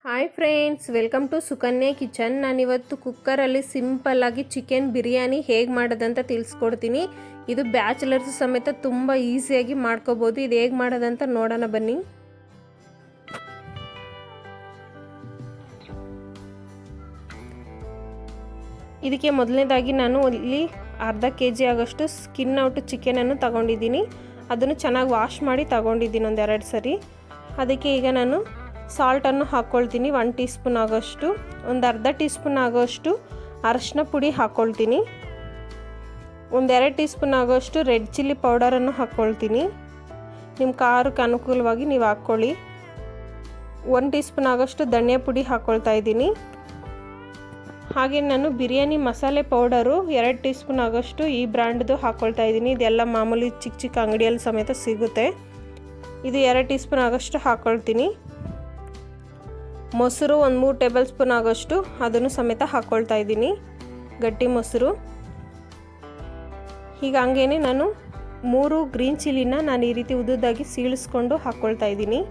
Hi friends, welcome to Sukanya kitchen. ನಾನಿವತ್ತು ಕುಕ್ಕರಲ್ಲಿ ಸಿಂಪಲ್ಲಾಗಿ ಚಿಕನ್ ಬಿರಿಯಾನಿ ಹೇಗೆ ಮಾಡೋದಂತ ತಿಳಿಸ್ಕೊಡ್ತೀನಿ. ಇದು ಬ್ಯಾಚುಲರ್ಸ್ ಸಮೇತ ತುಂಬ ಈಸಿಯಾಗಿ ಮಾಡ್ಕೋಬೋದು. ಇದು ಹೇಗೆ ಮಾಡೋದಂತ ನೋಡೋಣ ಬನ್ನಿ. ಇದಕ್ಕೆ ಮೊದಲನೇದಾಗಿ ನಾನು ಇಲ್ಲಿ ಅರ್ಧ kg ಆಗೋಷ್ಟು ಸ್ಕಿನ್ ಔಟ್ ಚಿಕನನ್ನು ತಗೊಂಡಿದ್ದೀನಿ. ಅದನ್ನು ಚೆನ್ನಾಗಿ ವಾಶ್ ಮಾಡಿ ತಗೊಂಡಿದ್ದೀನಿ ಒಂದೆರಡು ಸರಿ. ಅದಕ್ಕೆ ಈಗ ನಾನು ಸಾಲ್ಟನ್ನು ಹಾಕ್ಕೊಳ್ತೀನಿ. 1 ಟೀ ಸ್ಪೂನ್ ಆಗೋಷ್ಟು, ಒಂದು ಅರ್ಧ ಟೀ ಸ್ಪೂನ್ ಆಗೋಷ್ಟು ಅರಶಿನ ಪುಡಿ ಹಾಕ್ಕೊಳ್ತೀನಿ. ಒಂದೆರಡು ಟೀ ಸ್ಪೂನ್ ಆಗೋಷ್ಟು ರೆಡ್ ಚಿಲ್ಲಿ ಪೌಡರನ್ನು ಹಾಕ್ಕೊಳ್ತೀನಿ. ನಿಮ್ಮ ಖಾರಕ್ಕೆ ಅನುಕೂಲವಾಗಿ ನೀವು ಹಾಕ್ಕೊಳ್ಳಿ. 1 ಟೀ ಸ್ಪೂನ್ ಆಗೋಷ್ಟು ಧನಿಯಾ ಪುಡಿ ಹಾಕ್ಕೊಳ್ತಾ ಇದ್ದೀನಿ. ಹಾಗೆ ನಾನು ಬಿರಿಯಾನಿ ಮಸಾಲೆ ಪೌಡರು 2 ಟೀ ಸ್ಪೂನ್ ಆಗೋಷ್ಟು ಈ ಬ್ರ್ಯಾಂಡ್ದು ಹಾಕ್ಕೊಳ್ತಾ ಇದ್ದೀನಿ. ಇದೆಲ್ಲ ಮಾಮೂಲಿ ಚಿಕ್ಕ ಚಿಕ್ಕ ಅಂಗಡಿಯಲ್ಲಿ ಸಮೇತ ಸಿಗುತ್ತೆ. ಇದು 2 ಟೀ ಸ್ಪೂನ್ ಆಗೋಷ್ಟು ಹಾಕ್ಕೊಳ್ತೀನಿ. ಮೊಸರು ಒಂದು 3 ಟೇಬಲ್ ಸ್ಪೂನ್ ಆಗೋಷ್ಟು ಅದನ್ನು ಸಮೇತ ಹಾಕ್ಕೊಳ್ತಾ ಇದ್ದೀನಿ, ಗಟ್ಟಿ ಮೊಸರು. ಈಗ ಹಂಗೇನೆ ನಾನು 3 ಗ್ರೀನ್ ಚಿಲ್ಲಿನ ನಾನು ಈ ರೀತಿ ಉದ್ದುದಾಗಿ ಸೀಳಿಸ್ಕೊಂಡು ಹಾಕ್ಕೊಳ್ತಾ ಇದ್ದೀನಿ.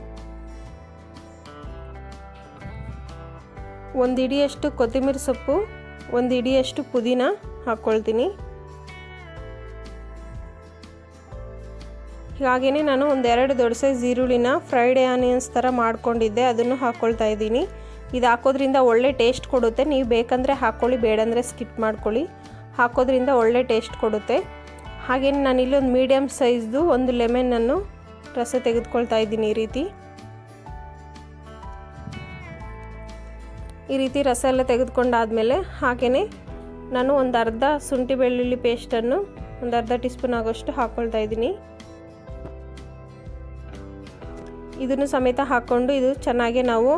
1 ಹಿಡಿಯಷ್ಟು ಕೊತ್ತಂಬರಿ ಸೊಪ್ಪು, 1 ಹಿಡಿಯಷ್ಟು ಪುದೀನ ಹಾಕ್ಕೊಳ್ತೀನಿ. ಹಾಗೆಯೇ ನಾನು ಒಂದೆರಡು ದೊಡ್ಡ ಸೈಜ್ ಈರುಳ್ಳಿನ ಫ್ರೈಡ್ ಆನಿಯನ್ಸ್ ಥರ ಮಾಡ್ಕೊಂಡಿದ್ದೆ, ಅದನ್ನು ಹಾಕ್ಕೊಳ್ತಾ ಇದ್ದೀನಿ. ಇದು ಹಾಕೋದ್ರಿಂದ ಒಳ್ಳೆ ಟೇಸ್ಟ್ ಕೊಡುತ್ತೆ. ನೀವು ಬೇಕಂದರೆ ಹಾಕ್ಕೊಳ್ಳಿ, ಬೇಡಂದರೆ ಸ್ಕಿಪ್ ಮಾಡ್ಕೊಳ್ಳಿ. ಹಾಕೋದ್ರಿಂದ ಒಳ್ಳೆ ಟೇಸ್ಟ್ ಕೊಡುತ್ತೆ. ಹಾಗೆಯೇ ನಾನಿಲ್ಲಿ ಒಂದು ಮೀಡಿಯಮ್ ಸೈಜ್ದು ಒಂದು ಲೆಮನನ್ನು ರಸ ತೆಗೆದುಕೊಳ್ತಾ ಇದ್ದೀನಿ. ಈ ರೀತಿ ರಸ ಎಲ್ಲ ತೆಗೆದುಕೊಂಡಾದಮೇಲೆ ಹಾಗೆಯೇ ನಾನು ಒಂದು ಅರ್ಧ ಶುಂಠಿ ಬೆಳ್ಳುಳ್ಳಿ ಪೇಸ್ಟನ್ನು ಒಂದು ಅರ್ಧ ಟೀ ಸ್ಪೂನ್ ಆಗೋಷ್ಟು ಹಾಕ್ಕೊಳ್ತಾ ಇದ್ದೀನಿ. ಇದನ್ನು ಸಮೇತ ಹಾಕ್ಕೊಂಡು ಇದು ಚೆನ್ನಾಗಿ ನಾವು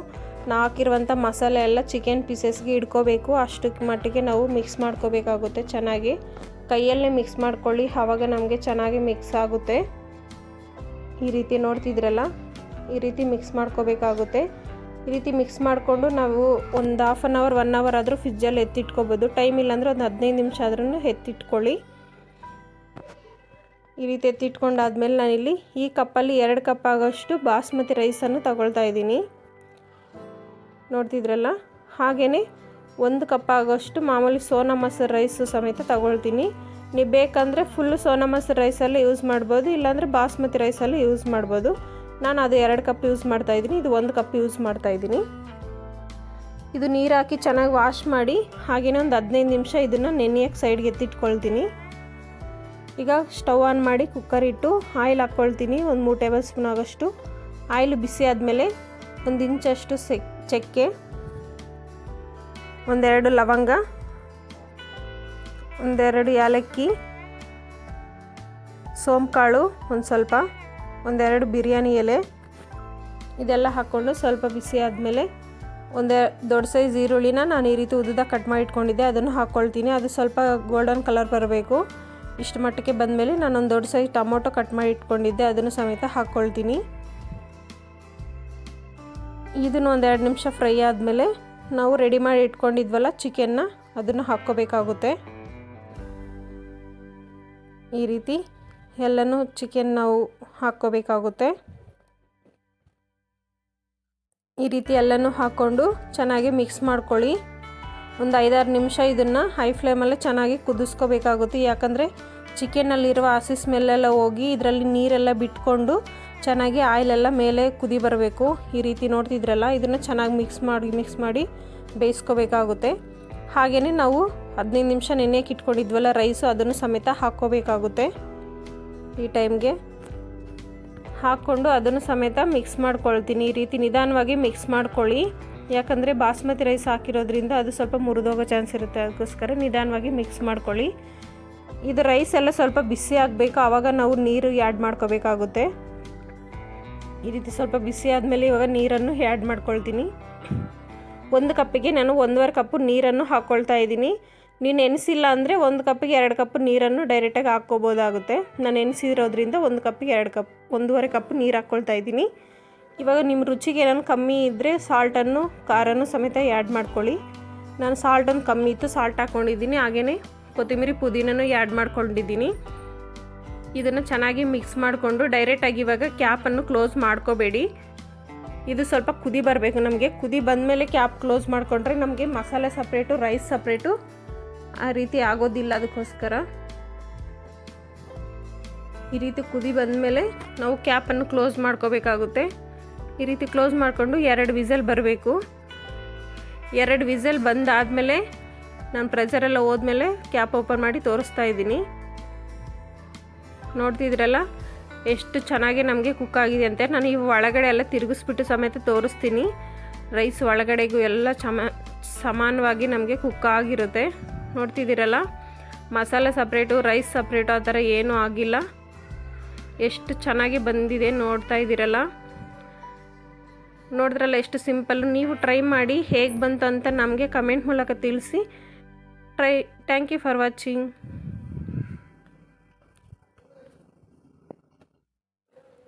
ಹಾಕಿರುವಂಥ ಮಸಾಲೆ ಎಲ್ಲ ಚಿಕನ್ ಪೀಸಸ್ಗೆ ಇಡ್ಕೋಬೇಕು. ಅಷ್ಟಕ್ಕೆ ಮಟ್ಟಿಗೆ ನಾವು ಮಿಕ್ಸ್ ಮಾಡ್ಕೋಬೇಕಾಗುತ್ತೆ. ಚೆನ್ನಾಗಿ ಕೈಯಲ್ಲೇ ಮಿಕ್ಸ್ ಮಾಡ್ಕೊಳ್ಳಿ, ಆವಾಗ ನಮಗೆ ಚೆನ್ನಾಗಿ ಮಿಕ್ಸ್ ಆಗುತ್ತೆ. ಈ ರೀತಿ ನೋಡ್ತಿದ್ರಲ್ಲ, ಈ ರೀತಿ ಮಿಕ್ಸ್ ಮಾಡ್ಕೋಬೇಕಾಗುತ್ತೆ. ಈ ರೀತಿ ಮಿಕ್ಸ್ ಮಾಡಿಕೊಂಡು ನಾವು ಒಂದು ಹಾಫ್ ಆನ್ ಅವರ್ 1 ಅವರ್ ಆದರೂ ಫ್ರಿಜ್ಜಲ್ಲಿ ಎತ್ತಿಟ್ಕೋಬೋದು. ಟೈಮ್ ಇಲ್ಲಾಂದರೆ ಒಂದು 15 ನಿಮಿಷ ಆದ್ರೂ ಎತ್ತಿಟ್ಕೊಳ್ಳಿ. ಈ ರೀತಿ ಎತ್ತಿಟ್ಕೊಂಡಾದ್ಮೇಲೆ ನಾನಿಲ್ಲಿ ಈ ಕಪ್ಪಲ್ಲಿ 2 ಕಪ್ ಆಗೋಷ್ಟು ಬಾಸ್ಮತಿ ರೈಸನ್ನು ತಗೊಳ್ತಾ ಇದ್ದೀನಿ, ನೋಡ್ತಿದ್ರಲ್ಲ. ಹಾಗೆಯೇ 1 ಕಪ್ ಆಗೋಷ್ಟು ಮಾಮೂಲಿ ಸೋನಾ ಮಸೂರಿ ರೈಸು ಸಮೇತ ತಗೊಳ್ತೀನಿ. ನೀವು ಬೇಕಂದರೆ ಫುಲ್ಲು ಸೋನಾ ಮಸೂರಿ ರೈಸಲ್ಲಿ ಯೂಸ್ ಮಾಡ್ಬೋದು, ಇಲ್ಲಾಂದರೆ ಬಾಸ್ಮತಿ ರೈಸಲ್ಲಿ ಯೂಸ್ ಮಾಡ್ಬೋದು. ನಾನು ಅದು 2 ಕಪ್ ಯೂಸ್ ಮಾಡ್ತಾಯಿದ್ದೀನಿ, ಇದು 1 ಕಪ್ ಯೂಸ್ ಮಾಡ್ತಾಯಿದ್ದೀನಿ. ಇದು ನೀರು ಹಾಕಿ ಚೆನ್ನಾಗಿ ವಾಶ್ ಮಾಡಿ ಹಾಗೆಯೇ ಒಂದು 15 ನಿಮಿಷ ಇದನ್ನು ನೆನೆಯೋಕ್ಕೆ ಸೈಡ್ಗೆ ಎತ್ತಿಟ್ಕೊಳ್ತೀನಿ. ಈಗ ಸ್ಟವ್ ಆನ್ ಮಾಡಿ ಕುಕ್ಕರ್ ಇಟ್ಟು ಆಯಿಲ್ ಹಾಕ್ಕೊಳ್ತೀನಿ. ಒಂದು 3 ಟೇಬಲ್ ಸ್ಪೂನ್ ಆಗೋಷ್ಟು ಆಯಿಲ್ ಬಿಸಿ ಆದಮೇಲೆ 1 ಇಂಚಷ್ಟು ಚಕ್ಕೆ, 1-2 ಲವಂಗ, 1-2 ಏಲಕ್ಕಿ, ಸೋಂಪುಕಾಳು ಒಂದು ಸ್ವಲ್ಪ, 1-2 ಬಿರಿಯಾನಿ ಎಲೆ, ಇದೆಲ್ಲ ಹಾಕ್ಕೊಂಡು ಸ್ವಲ್ಪ ಬಿಸಿ ಆದಮೇಲೆ ಒಂದು ದೊಡ್ಡ ಸೈಜ್ ಈರುಳ್ಳಿನ ನಾನು ಈ ರೀತಿ ಉದ್ದುದ ಕಟ್ ಮಾಡಿ ಇಟ್ಕೊಂಡಿದ್ದೆ, ಅದನ್ನು ಹಾಕ್ಕೊಳ್ತೀನಿ. ಅದು ಸ್ವಲ್ಪ ಗೋಲ್ಡನ್ ಕಲರ್ ಬರಬೇಕು. ಇಷ್ಟು ಮಟ್ಟಕ್ಕೆ ಬಂದಮೇಲೆ ನಾನೊಂದು ದೊಡ್ಡ ಸೈಜ್ ಟೊಮೊಟೊ ಕಟ್ ಮಾಡಿ ಇಟ್ಕೊಂಡಿದ್ದೆ, ಅದನ್ನು ಸಮೇತ ಹಾಕ್ಕೊಳ್ತೀನಿ. ಇದನ್ನು 1-2 ನಿಮಿಷ ಫ್ರೈ ಆದಮೇಲೆ ನಾವು ರೆಡಿ ಮಾಡಿ ಇಟ್ಕೊಂಡಿದ್ವಲ್ಲ ಚಿಕನ್ನ, ಅದನ್ನು ಹಾಕ್ಕೋಬೇಕಾಗುತ್ತೆ. ಈ ರೀತಿ ಎಲ್ಲನೂ ಚಿಕನ್ ನಾವು ಹಾಕ್ಕೋಬೇಕಾಗುತ್ತೆ. ಈ ರೀತಿ ಎಲ್ಲನೂ ಹಾಕ್ಕೊಂಡು ಚೆನ್ನಾಗಿ ಮಿಕ್ಸ್ ಮಾಡ್ಕೊಳ್ಳಿ. ಒಂದು 5-6 ನಿಮಿಷ ಇದನ್ನು ಹೈ ಫ್ಲೇಮಲ್ಲೇ ಚೆನ್ನಾಗಿ ಕುದಿಸ್ಕೋಬೇಕಾಗುತ್ತೆ. ಯಾಕಂದರೆ ಚಿಕನ್ನಲ್ಲಿರುವ ಹಸಿ ಸ್ಮೆಲ್ಲೆಲ್ಲ ಹೋಗಿ ಇದರಲ್ಲಿ ನೀರೆಲ್ಲ ಬಿಟ್ಕೊಂಡು ಚೆನ್ನಾಗಿ ಆಯಿಲೆಲ್ಲ ಮೇಲೆ ಕುದಿ ಬರಬೇಕು. ಈ ರೀತಿ ನೋಡ್ತಿದ್ರಲ್ಲ, ಇದನ್ನು ಚೆನ್ನಾಗಿ ಮಿಕ್ಸ್ ಮಾಡಿ ಬೇಯಿಸ್ಕೋಬೇಕಾಗುತ್ತೆ. ಹಾಗೆಯೇ ನಾವು 15 ನಿಮಿಷ ನೆನೆಯಕ್ಕೆ ಇಟ್ಕೊಂಡಿದ್ವಲ್ಲ ರೈಸು, ಅದನ್ನು ಸಮೇತ ಹಾಕ್ಕೋಬೇಕಾಗುತ್ತೆ. ಈ ಟೈಮ್ಗೆ ಹಾಕ್ಕೊಂಡು ಅದನ್ನು ಸಮೇತ ಮಿಕ್ಸ್ ಮಾಡ್ಕೊಳ್ತೀನಿ. ಈ ರೀತಿ ನಿಧಾನವಾಗಿ ಮಿಕ್ಸ್ ಮಾಡ್ಕೊಳ್ಳಿ, ಯಾಕಂದರೆ ಬಾಸ್ಮತಿ ರೈಸ್ ಹಾಕಿರೋದ್ರಿಂದ ಅದು ಸ್ವಲ್ಪ ಮುರಿದೋಗೋ ಚಾನ್ಸ್ ಇರುತ್ತೆ. ಅದಕ್ಕೋಸ್ಕರ ನಿಧಾನವಾಗಿ ಮಿಕ್ಸ್ ಮಾಡ್ಕೊಳ್ಳಿ. ಇದು ರೈಸ್ ಎಲ್ಲ ಸ್ವಲ್ಪ ಬಿಸಿ ಆಗಬೇಕು, ಆವಾಗ ನಾವು ನೀರು ಆ್ಯಡ್ ಮಾಡ್ಕೋಬೇಕಾಗುತ್ತೆ. ಈ ರೀತಿ ಸ್ವಲ್ಪ ಬಿಸಿ ಆದಮೇಲೆ ಇವಾಗ ನೀರನ್ನು ಆ್ಯಡ್ ಮಾಡ್ಕೊಳ್ತೀನಿ. 1 ಕಪ್ಪಿಗೆ ನಾನು 1.5 ಕಪ್ಪು ನೀರನ್ನು ಹಾಕ್ಕೊಳ್ತಾ ಇದ್ದೀನಿ. ನೀವು ನೆನೆಸಿಲ್ಲ ಅಂದರೆ 1 ಕಪ್ಪಿಗೆ 2 ಕಪ್ ನೀರನ್ನು ಡೈರೆಕ್ಟಾಗಿ ಹಾಕ್ಕೋಬೋದಾಗುತ್ತೆ. ನಾನು ನೆನೆಸಿರೋದ್ರಿಂದ 1 ಕಪ್ಪಿಗೆ 2 ಕಪ್ 1.5 ಕಪ್ ನೀರು ಹಾಕ್ಕೊಳ್ತಾ ಇದ್ದೀನಿ. ಇವಾಗ ನಿಮ್ಮ ರುಚಿಗೆ ಏನಾದ್ರು ಕಮ್ಮಿ ಇದ್ದರೆ ಸಾಲ್ಟನ್ನು ಖಾರನೂ ಸಮೇತ ಆ್ಯಡ್ ಮಾಡ್ಕೊಳ್ಳಿ. ನಾನು ಸಾಲ್ಟನ್ನು ಕಮ್ಮಿ ಇತ್ತು, ಸಾಲ್ಟ್ ಹಾಕ್ಕೊಂಡಿದ್ದೀನಿ. ಹಾಗೆಯೇ ಕೊತ್ತಂಬರಿ ಪುದೀನೂ ಆ್ಯಡ್ ಮಾಡ್ಕೊಂಡಿದ್ದೀನಿ. ಇದನ್ನು ಚೆನ್ನಾಗಿ ಮಿಕ್ಸ್ ಮಾಡಿಕೊಂಡು ಡೈರೆಕ್ಟಾಗಿ ಇವಾಗ ಕ್ಯಾಪನ್ನು ಕ್ಲೋಸ್ ಮಾಡ್ಕೋಬೇಡಿ. ಇದು ಸ್ವಲ್ಪ ಕುದಿ ಬರಬೇಕು ನಮಗೆ. ಕುದಿ ಬಂದಮೇಲೆ ಕ್ಯಾಪ್ ಕ್ಲೋಸ್ ಮಾಡಿಕೊಂಡ್ರೆ ನಮಗೆ ಮಸಾಲೆ ಸಪ್ರೇಟು ರೈಸ್ ಸಪ್ರೇಟು ಆ ರೀತಿ ಆಗೋದಿಲ್ಲ. ಅದಕ್ಕೋಸ್ಕರ ಈ ರೀತಿ ಕುದಿ ಬಂದಮೇಲೆ ನಾವು ಕ್ಯಾಪನ್ನು ಕ್ಲೋಸ್ ಮಾಡ್ಕೋಬೇಕಾಗುತ್ತೆ. ಈ ರೀತಿ ಕ್ಲೋಸ್ ಮಾಡಿಕೊಂಡು 2 ವಿಸಲ್ ಬರಬೇಕು. 2 ವಿಸಲ್ ಬಂದಾದಮೇಲೆ ನಾನು ಪ್ರೆಷರೆಲ್ಲ ಹೋದ್ಮೇಲೆ ಕ್ಯಾಪ್ ಓಪನ್ ಮಾಡಿ ತೋರಿಸ್ತಾ ಇದ್ದೀನಿ. ನೋಡ್ತಿದ್ರಲ್ಲ ಎಷ್ಟು ಚೆನ್ನಾಗಿ ನಮಗೆ ಕುಕ್ ಆಗಿದೆ ಅಂತ. ನಾನು ಈ ಒಳಗಡೆ ಎಲ್ಲ ತಿರುಗಿಸ್ಬಿಟ್ಟು ಸಮೇತ ತೋರಿಸ್ತೀನಿ. ರೈಸ್ ಒಳಗಡೆಗೂ ಎಲ್ಲ ಸಮಾನವಾಗಿ ನಮಗೆ ಕುಕ್ ಆಗಿರುತ್ತೆ. ನೋಡ್ತಿದ್ದೀರಲ್ಲ, ಮಸಾಲೆ ಸಪ್ರೇಟು ರೈಸ್ ಸಪ್ರೇಟು ಆ ಥರ ಏನೂ ಆಗಿಲ್ಲ. ಎಷ್ಟು ಚೆನ್ನಾಗಿ ಬಂದಿದೆ ನೋಡ್ತಾ ಇದ್ದೀರಲ್ಲ. ನೋಡಿದ್ರಲ್ಲ ಎಷ್ಟು ಸಿಂಪಲ್ಲು. ನೀವು ಟ್ರೈ ಮಾಡಿ ಹೇಗೆ ಬಂತು ಅಂತ ನಮಗೆ ಕಮೆಂಟ್ ಮೂಲಕ ತಿಳಿಸಿ. Thank you for watching.